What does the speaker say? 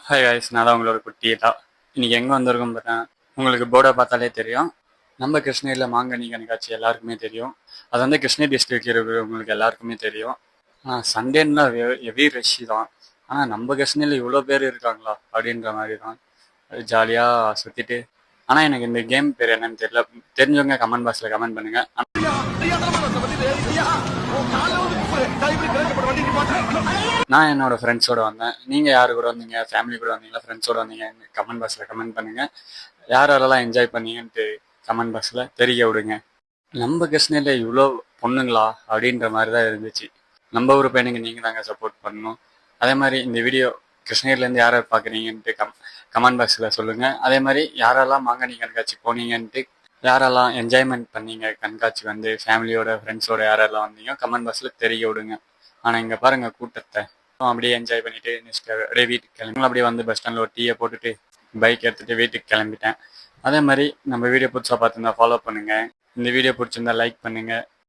Hi guys, நான் தான் உங்களோட குட்டி தான். இன்னைக்கு எங்கே வந்திருக்கோம் பார்த்தா உங்களுக்கு போர்டை பார்த்தாலே தெரியும். நம்ம கிருஷ்ணகிரியில் மாங்கனி கண்காட்சி எல்லாருக்குமே தெரியும். அது வந்து கிருஷ்ணகிரி டிஸ்ட்ரிக்ட் இருக்கிறவங்களுக்கு எல்லாருக்குமே தெரியும். ஆனால் சண்டேன்னா ஹெவி ரஷ் தான். ஆனால் நம்ம கிருஷ்ணகிரியில் இவ்வளோ பேர் இருக்காங்களா அப்படின்ற மாதிரி தான். ஜாலியாக சுற்றிட்டு. ஆனால் எனக்கு இந்த கேம் பேர் என்னன்னு தெரியல. தெரிஞ்சவங்க கமெண்ட் பாக்ஸில் கமெண்ட் பண்ணுங்க. நான் என்னோட ஃப்ரெண்ட்ஸோட வந்தேன். நீங்கள் யார் கூட வந்தீங்க? ஃபேமிலி கூட வந்தீங்களா, ஃப்ரெண்ட்ஸோட வந்தீங்க? கமெண்ட் பாக்ஸில் கமெண்ட் பண்ணுங்கள். யாரெல்லாம் என்ஜாய் பண்ணீங்கன்ட்டு கமெண்ட் பாக்ஸில் தெரிய விடுங்க. நம்ம கிருஷ்ணகிரியில் இவ்வளோ பொண்ணுங்களா அப்படின்ற மாதிரி தான் இருந்துச்சு. நம்ம ஊர் பையனுக்கு நீங்கள் தாங்க சப்போர்ட் பண்ணணும். அதே மாதிரி இந்த வீடியோ கிருஷ்ணகிரிலேருந்து யார் யார் பார்க்குறீங்கன்ட்டு கமெண்ட் பாக்ஸில் சொல்லுங்கள். அதே மாதிரி யாரெல்லாம் மாங்கனி கண்காட்சி போனீங்கன்ட்டு, யாரெல்லாம் என்ஜாய்மெண்ட் பண்ணீங்க கண்காட்சி வந்து ஃபேமிலியோட ஃப்ரெண்ட்ஸோட யாரெல்லாம் வந்தீங்க கமெண்ட் பாக்ஸில் தெரிய விடுங்க. ஆனால் இங்கே பாருங்கள் கூட்டத்தை. அப்படியே என்ஜாய் பண்ணிவிட்டு நெக்ஸ்ட் அப்படியே வீட்டுக்கு கிளம்பி அப்படியே வந்து பஸ் ஸ்டாண்டில் ஒரு டீயை போட்டுட்டு பைக் எடுத்துகிட்டு வீட்டுக்கு கிளம்பிட்டேன். அதே மாதிரி நம்ம வீடியோ புதுசாக பார்த்துருந்தா ஃபாலோ பண்ணுங்கள். இந்த வீடியோ பிடிச்சிருந்தா லைக் பண்ணுங்கள்.